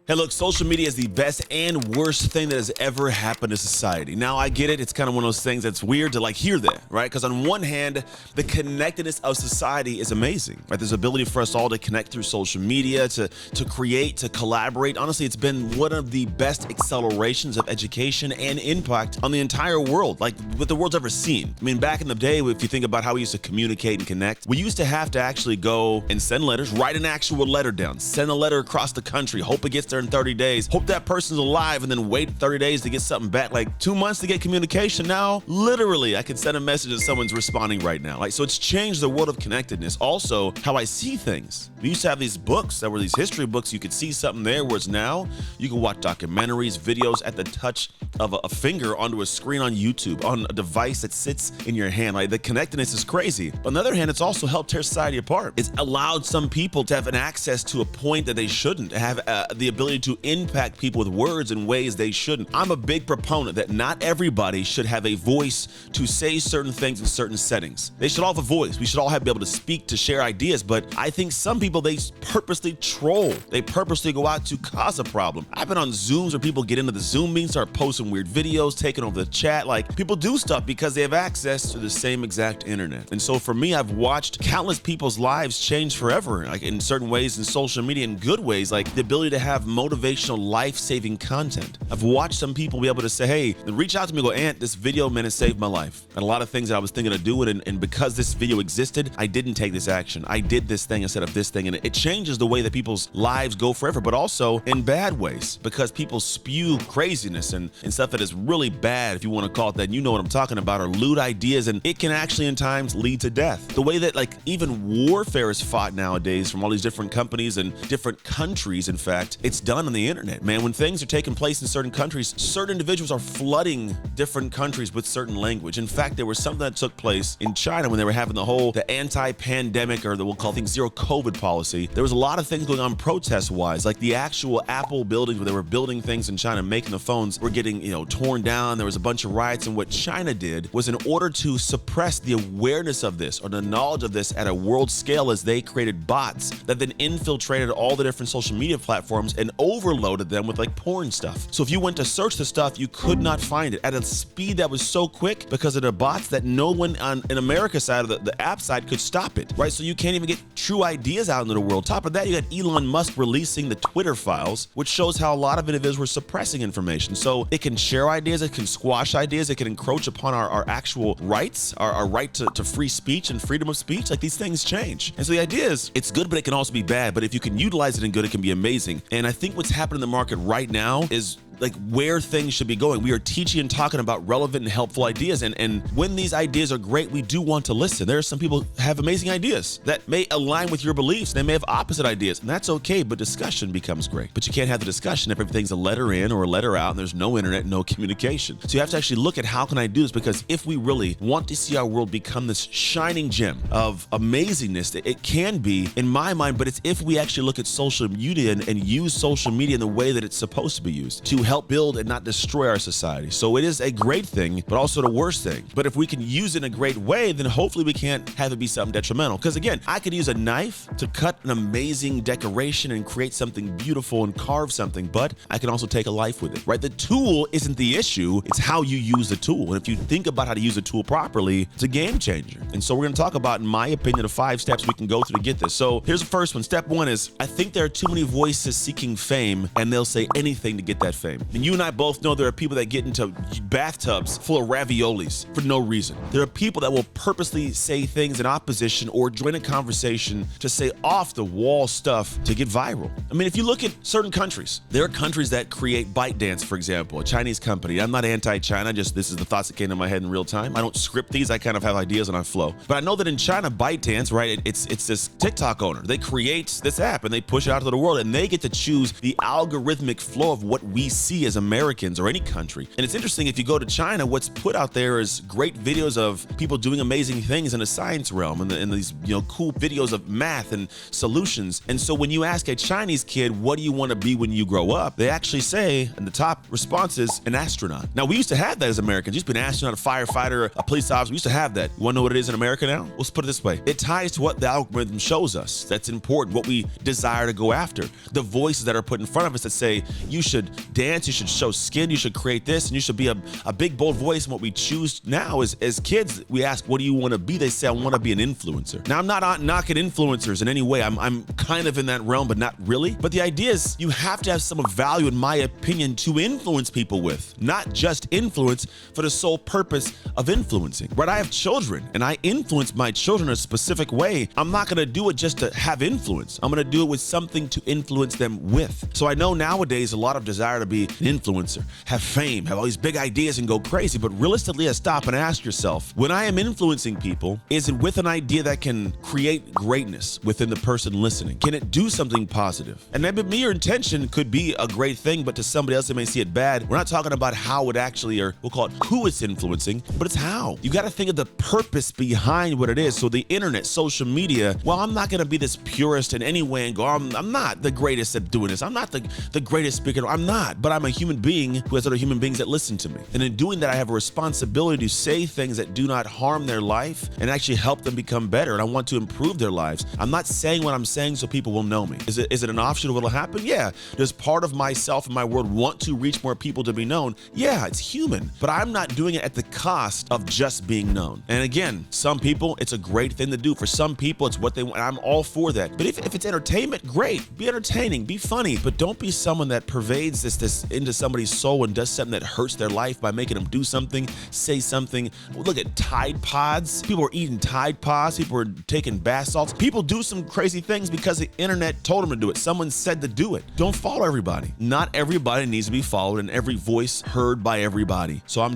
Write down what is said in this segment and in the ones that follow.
Hey, look, social media is the best and worst thing that has ever happened to society. Now, I get it. It's kind of one of those things that's weird to hear that, right? Because on one hand, the connectedness of society is amazing, right? There's ability for us all to connect through social media, to create, to collaborate. Honestly, it's been one of the best accelerations of education and impact on the entire world, like what the world's ever seen. I mean, back in the day, if you think about how we used to communicate and connect, we used to have to actually go and send letters, write an actual letter down, send a letter across the country, hope it gets there in 30 days, hope that person's alive, and then wait 30 days to get something back. Like 2 months to get communication. Now, literally, I can send a message and someone's responding right now. So it's changed the world of connectedness. Also, how I see things. We used to have these books that were these history books. You could see something there, whereas now you can watch documentaries, videos at the touch of a finger onto a screen on YouTube, on a device that sits in your hand. Like, the connectedness is crazy. But on the other hand, it's also helped tear society apart. It's allowed some people to have an access to a point that they shouldn't, have the ability to impact people with words in ways they shouldn't. I'm a big proponent that not everybody should have a voice to say certain things in certain settings. They should all have a voice. We should all be able to speak, to share ideas. But I think some people, they purposely troll. They purposely go out to cause a problem. I've been on Zooms where people get into the Zoom meeting, start posting weird videos, taking over the chat. Like, people do stuff because they have access to the same exact internet. And so for me, I've watched countless people's lives change forever, like in certain ways in social media, in good ways, like the ability to have motivational, life-saving content. I've watched some people be able to say, hey, reach out to me and go, Ant, this video, man, has saved my life. And a lot of things that I was thinking of doing, and because this video existed, I didn't take this action. I did this thing instead of this thing, and it changes the way that people's lives go forever, but also in bad ways, because people spew craziness and stuff that is really bad, if you want to call it that, and you know what I'm talking about, or lewd ideas, and it can actually in times lead to death. The way that even warfare is fought nowadays from all these different companies and different countries, in fact, it's done on the internet, man. When things are taking place in certain countries, certain individuals are flooding different countries with certain language. In fact, there was something that took place in China when they were having the anti-pandemic, or we'll call things zero COVID policy. There was a lot of things going on protest-wise, like the actual Apple buildings where they were building things in China, making the phones were getting, torn down. There was a bunch of riots, and what China did was, in order to suppress the awareness of this or the knowledge of this at a world scale, as they created bots that then infiltrated all the different social media platforms and overloaded them with porn stuff. So if you went to search the stuff, you could not find it at a speed that was so quick because of the bots that no one in America's side of the app side could stop it, right? So you can't even get true ideas out into the world. Top of that, you got Elon Musk releasing the Twitter files, which shows how a lot of individuals were suppressing information. So it can share ideas, it can squash ideas, it can encroach upon our actual rights, our right to free speech and freedom of speech. Like, these things change. And so the idea is, it's good, but it can also be bad. But if you can utilize it in good, it can be amazing. And I think what's happening in the market right now is where things should be going. We are teaching and talking about relevant and helpful ideas, and when these ideas are great, we do want to listen. There are some people who have amazing ideas that may align with your beliefs. They may have opposite ideas, and that's okay, but discussion becomes great. But you can't have the discussion if everything's a letter in or a letter out and there's no internet, no communication. So you have to actually look at, how can I do this? Because if we really want to see our world become this shining gem of amazingness, that it can be, in my mind, but it's if we actually look at social media and use social media in the way that it's supposed to be used, to help build and not destroy our society. So it is a great thing, but also the worst thing. But if we can use it in a great way, then hopefully we can't have it be something detrimental. Because again, I could use a knife to cut an amazing decoration and create something beautiful and carve something, but I can also take a life with it, right? The tool isn't the issue, it's how you use the tool. And if you think about how to use a tool properly, it's a game changer. And so we're going to talk about, in my opinion, the 5 steps we can go through to get this. So here's the first one. Step 1 is, I think there are too many voices seeking fame, and they'll say anything to get that fame. And you and I both know there are people that get into bathtubs full of raviolis for no reason. There are people that will purposely say things in opposition or join a conversation to say off-the-wall stuff to get viral. I mean, if you look at certain countries, there are countries that create ByteDance, for example, a Chinese company. I'm not anti-China, just this is the thoughts that came to my head in real time. I don't script these, I kind of have ideas and I flow. But I know that in China, ByteDance, right, it's this TikTok owner. They create this app and they push it out to the world, and they get to choose the algorithmic flow of what we see see as Americans or any country. And it's interesting, if you go to China, what's put out there is great videos of people doing amazing things in the science realm, and these cool videos of math and solutions. And so when you ask a Chinese kid, what do you want to be when you grow up, they actually say, and the top response is an astronaut. Now, we used to have that as Americans. You used to be an astronaut, a firefighter, a police officer. We used to have that. You want to know what it is in America now? Let's put it this way. It ties to what the algorithm shows us. That's important, what we desire to go after. The voices that are put in front of us that say, you should dance, you should show skin, you should create this, and you should be a big, bold voice. And what we choose now is, as kids, we ask, what do you want to be? They say, I want to be an influencer. Now, I'm not knocking influencers in any way. I'm kind of in that realm, but not really. But the idea is you have to have some value, in my opinion, to influence people with, not just influence for the sole purpose of influencing. Right? I have children, and I influence my children in a specific way. I'm not going to do it just to have influence. I'm going to do it with something to influence them with. So I know nowadays a lot of desire to be an influencer, have fame, have all these big ideas and go crazy. But realistically, stop and ask yourself, when I am influencing people, is it with an idea that can create greatness within the person listening? Can it do something positive? And maybe your intention could be a great thing, but to somebody else that may see it bad. We're not talking about how it actually, or we'll call it who it's influencing, but it's how. You got to think of the purpose behind what it is. So the internet, social media, well, I'm not going to be this purist in any way and go, I'm not the greatest at doing this. I'm not the greatest speaker. I'm not, but I'm a human being who has other human beings that listen to me. And in doing that, I have a responsibility to say things that do not harm their life and actually help them become better. And I want to improve their lives. I'm not saying what I'm saying so people will know me. Is it an offshoot of what'll happen? Yeah. Does part of myself and my world want to reach more people to be known? Yeah, it's human. But I'm not doing it at the cost of just being known. And again, some people, it's a great thing to do. For some people, it's what they want. I'm all for that. But if it's entertainment, great. Be entertaining, be funny, but don't be someone that pervades this into somebody's soul and does something that hurts their life by making them do something, say something. Look at Tide Pods. People are eating Tide Pods. People are taking bath salts. People do some crazy things because the internet told them to do it. Someone said to do it. Don't follow everybody. Not everybody needs to be followed and every voice heard by everybody. So I'm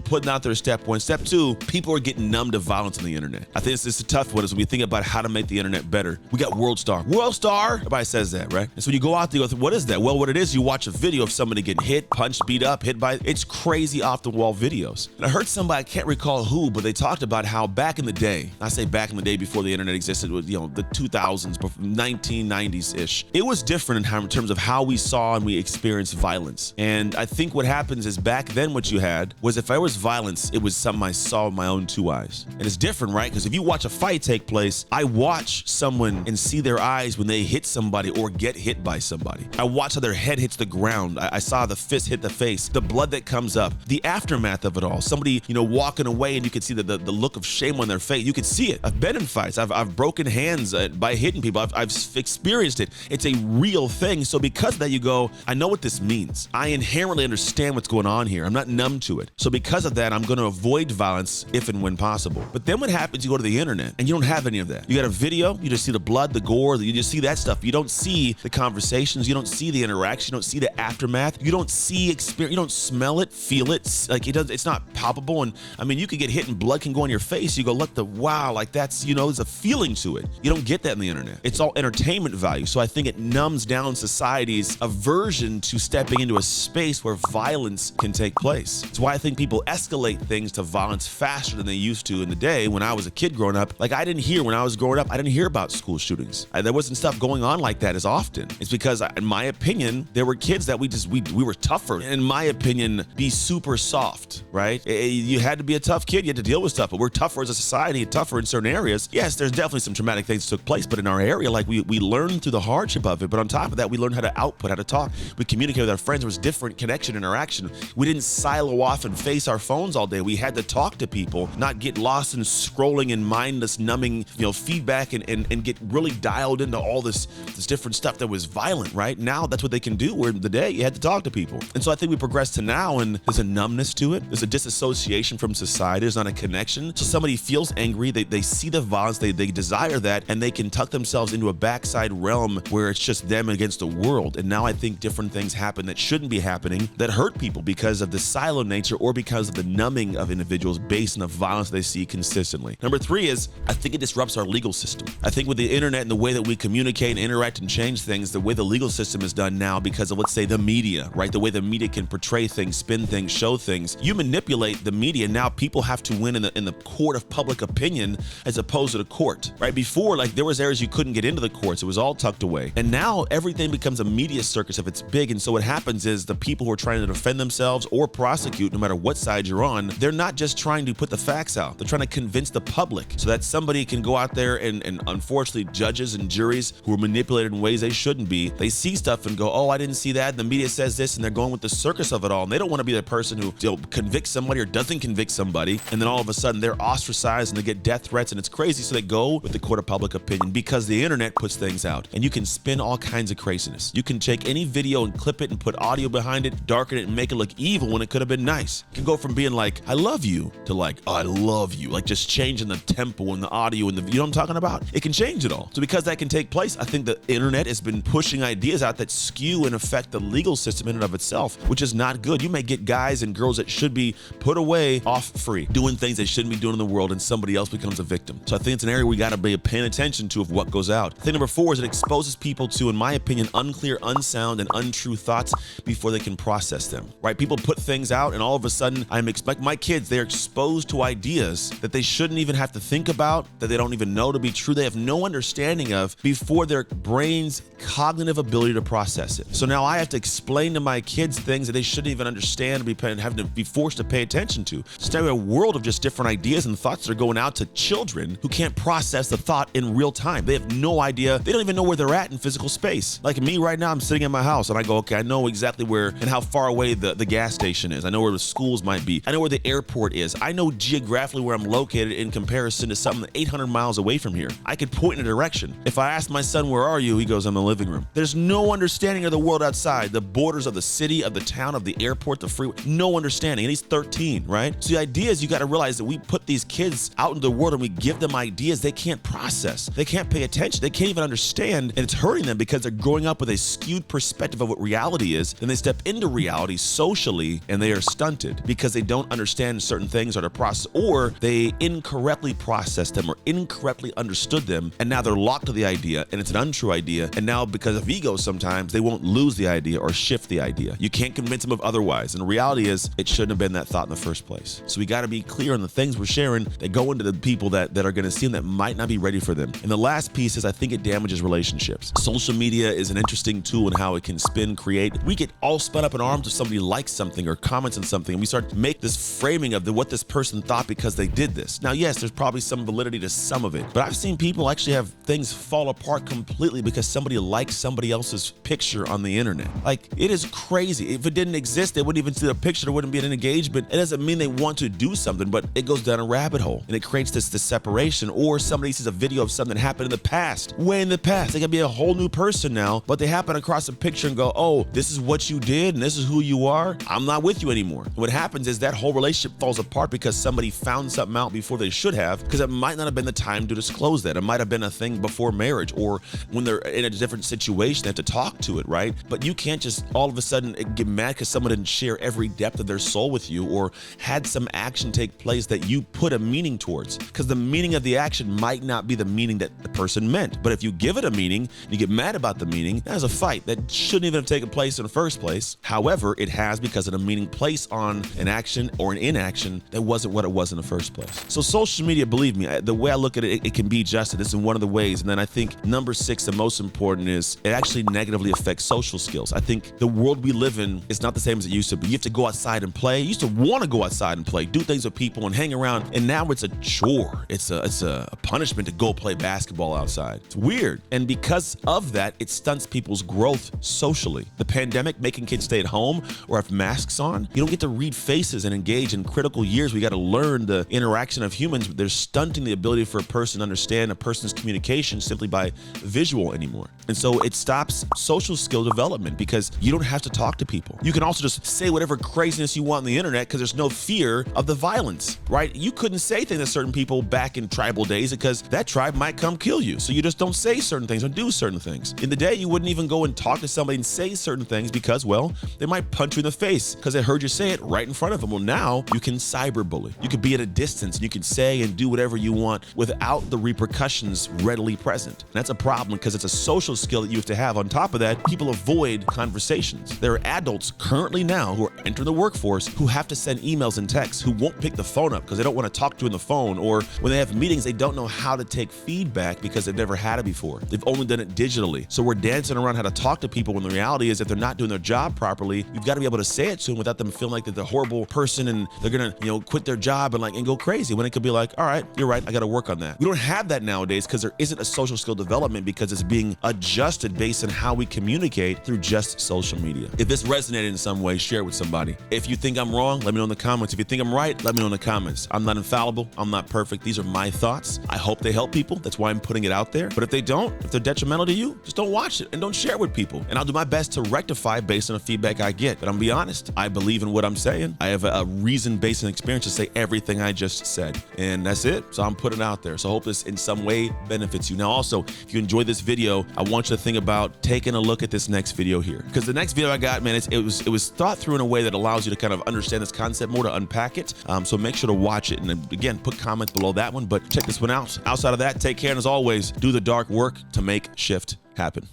putting out there step one. Step two, people are getting numb to violence on the internet. I think it's a tough one, is when we think about how to make the internet better. We got World Star. World Star, everybody says that, right? And so you go out there, you go, what is that? Well, what it is, you watch a video of somebody getting hit, punched, beat up, hit by, it's crazy off the wall videos. And I heard somebody, I can't recall who, but they talked about how back in the day, I say back in the day before the internet existed, was, the 2000s, 1990s-ish. It was different in terms of how we saw and we experienced violence. And I think what happens is back then what you had was, if there was violence, it was something I saw with my own two eyes. And it's different, right? Because if you watch a fight take place, I watch someone and see their eyes when they hit somebody or get hit by somebody. I watch how their head hits the ground. I saw the fist hit the face, the blood that comes up, the aftermath of it all. Somebody, walking away and you could see the look of shame on their face. You could see it. I've been in fights. I've broken hands by hitting people. I've experienced it. It's a real thing. So because of that, you go, I know what this means. I inherently understand what's going on here. I'm not numb to it. So because of that, I'm going to avoid violence if and when possible. But then what happens, you go to the internet and you don't have any of that. You got a video, you just see the blood, the gore, you just see that stuff. You don't see the conversations, you don't see the interaction, you don't see the aftermath, you don't see experience, you don't smell it, feel it, like it's not palpable. And I mean, you could get hit and blood can go on your face. You go, look, wow, like that's, there's a feeling to it. You don't get that on the internet. It's all entertainment value. So I think it numbs down society's aversion to stepping into a space where violence can take place. It's why I think people escalate things to violence faster than they used to in the day. When I was a kid growing up, like when I was growing up, I didn't hear about school shootings. There wasn't stuff going on like that as often. It's because, in my opinion, there were kids that we were tougher. In my opinion, be super soft, right? You had to be a tough kid. You had to deal with stuff, but we're tougher as a society, tougher in certain areas. Yes, there's definitely some traumatic things that took place, but in our area, like we learned through the hardship of it. But on top of that, we learned how to output, how to talk. We communicated with our friends. There was different connection, interaction. We didn't silo off and face our phones all day. We had to talk to people, not get lost in scrolling and mindless numbing, feedback and get really dialed into all this different stuff that was violent, right? Now that's what they can do, where in the day you had to talk to people. And so I think we progress to now, and there's a numbness to it. There's a disassociation from society. There's not a connection. So somebody feels angry, they see the violence, they desire that, and they can tuck themselves into a backside realm where it's just them against the world. And now I think different things happen that shouldn't be happening, that hurt people because of the silo nature or because of the numbing of individuals based on the violence they see consistently. Number three is, I think it disrupts our legal system. I think with the internet and the way that we communicate and interact and change things, the way the legal system is done now because of, let's say, the media media, right? The way the media can portray things, spin things, show things. You manipulate the media. Now people have to win in the court of public opinion as opposed to the court, right? Before, like, there was areas you couldn't get into the courts. It was all tucked away. And now everything becomes a media circus if it's big. And so what happens is the people who are trying to defend themselves or prosecute, no matter what side you're on, they're not just trying to put the facts out. They're trying to convince the public so that somebody can go out there and unfortunately judges and juries who are manipulated in ways they shouldn't be, they see stuff and go, oh, I didn't see that. And the media says this, and they're going with the circus of it all. And they don't want to be the person who convicts somebody or doesn't convict somebody. And then all of a sudden they're ostracized and they get death threats and it's crazy. So they go with the court of public opinion because the internet puts things out and you can spin all kinds of craziness. You can take any video and clip it and put audio behind it, darken it and make it look evil when it could have been nice. You can go from being like, I love you to like, oh, I love you. Like just changing the tempo and the audio and you know what I'm talking about? It can change it all. So because that can take place, I think the internet has been pushing ideas out that skew and affect the legal system in and of itself, which is not good. You may get guys and girls that should be put away off free, doing things they shouldn't be doing in the world, and somebody else becomes a victim. So I think it's an area we got to be paying attention to of what goes out. Thing number 4 is it exposes people to, in my opinion, unclear, unsound, and untrue thoughts before they can process them, right? People put things out and all of a sudden I'm expecting my kids, they're exposed to ideas that they shouldn't even have to think about, that they don't even know to be true. They have no understanding of before their brain's cognitive ability to process it. So now I have to explain to my kids things that they shouldn't even understand and have to be forced to pay attention to. So now we have a world of just different ideas and thoughts that are going out to children who can't process the thought in real time. They have no idea. They don't even know where they're at in physical space. Like me right now, I'm sitting in my house and I go, okay, I know exactly where and how far away the gas station is. I know where the schools might be. I know where the airport is. I know geographically where I'm located in comparison to something 800 miles away from here. I could point in a direction. If I ask my son, where are you? He goes, I'm in the living room. There's no understanding of the world outside, the borders of the city, of the town, of the airport, the freeway, no understanding. And he's 13, right? So the idea is you got to realize that we put these kids out into the world and we give them ideas they can't process. They can't pay attention. They can't even understand. And it's hurting them because they're growing up with a skewed perspective of what reality is. Then they step into reality socially and they are stunted because they don't understand certain things or the process, or they incorrectly processed them or incorrectly understood them. And now they're locked to the idea and it's an untrue idea. And now because of ego, sometimes they won't lose the idea or shift the idea. You can't convince them of otherwise. And the reality is it shouldn't have been that thought in the first place. So we got to be clear on the things we're sharing that go into the people that are going to see them that might not be ready for them. And the last piece is I think it damages relationships. Social media is an interesting tool in how it can spin, create. We get all spun up in arms if somebody likes something or comments on something, and we start to make this framing of what this person thought because they did this. Now, yes, there's probably some validity to some of it, but I've seen people actually have things fall apart completely because somebody likes somebody else's picture on the internet. Like, it is crazy. If it didn't exist, they wouldn't even see the picture. There wouldn't be an engagement. It doesn't mean they want to do something, but it goes down a rabbit hole and it creates this separation. Or somebody sees a video of something that happened in the past, way in the past. They can be a whole new person now, but they happen across a picture and go, oh, this is what you did and this is who you are. I'm not with you anymore. What happens is that whole relationship falls apart because somebody found something out before they should have, because it might not have been the time to disclose that. It might have been a thing before marriage or when they're in a different situation, they have to talk to it, right? But you can't just all of a sudden get mad because someone didn't share every depth of their soul with you or had some action take place that you put a meaning towards, because the meaning of the action might not be the meaning that the person meant. But if you give it a meaning, you get mad about the meaning, that's a fight that shouldn't even have taken place in the first place. However, it has because of a meaning placed on an action or an inaction that wasn't what it was in the first place. So social media, believe me, the way I look at it, it can be adjusted. This is one of the ways. And then I think number 6, the most important, is it actually negatively affects social skills. I think the world we live in is not the same as it used to be. You have to go outside and play. You used to want to go outside and play, do things with people and hang around. And now it's a chore. It's a punishment to go play basketball outside. It's weird. And because of that, it stunts people's growth socially. The pandemic making kids stay at home or have masks on. You don't get to read faces and engage in critical years. We got to learn the interaction of humans. They're stunting the ability for a person to understand a person's communication simply by visual anymore. And so it stops social skill development because you don't have to talk to people. You can also just say whatever craziness you want on the internet because there's no fear of the violence, right? You couldn't say things to certain people back in tribal days because that tribe might come kill you. So you just don't say certain things or do certain things. In the day, you wouldn't even go and talk to somebody and say certain things because, well, they might punch you in the face because they heard you say it right in front of them. Well, now you can cyberbully. You could be at a distance and you can say and do whatever you want without the repercussions readily present. And that's a problem because it's a social skill that you have to have. On top of that, people avoid conversation. generations. There are adults currently now who are entering the workforce who have to send emails and texts, who won't pick the phone up because they don't want to talk to you on the phone, or when they have meetings, they don't know how to take feedback because they've never had it before. They've only done it digitally. So we're dancing around how to talk to people when the reality is, if they're not doing their job properly, you've got to be able to say it to them without them feeling like they're a horrible person and they're gonna, quit their job and go crazy, when it could be like, all right, you're right, I got to work on that. We don't have that nowadays because there isn't a social skill development, because it's being adjusted based on how we communicate through just social media. If this resonated in some way, share it with somebody. If you think I'm wrong, let me know in the comments. If you think I'm right, let me know in the comments. I'm not infallible. I'm not perfect. These are my thoughts. I hope they help people. That's why I'm putting it out there. But if they don't, if they're detrimental to you, just don't watch it and don't share it with people. And I'll do my best to rectify based on the feedback I get. But I'm gonna be honest, I believe in what I'm saying. I have a reason based on experience to say everything I just said. And that's it. So I'm putting it out there. So I hope this in some way benefits you. Now also, if you enjoyed this video, I want you to think about taking a look at this next video here. Because the next video I got, man, it was thought through in a way that allows you to kind of understand this concept more, to unpack it. So make sure to watch it. And again, put comments below that one, but check this one out. Outside of that, take care. And as always, do the dark work to make shift happen.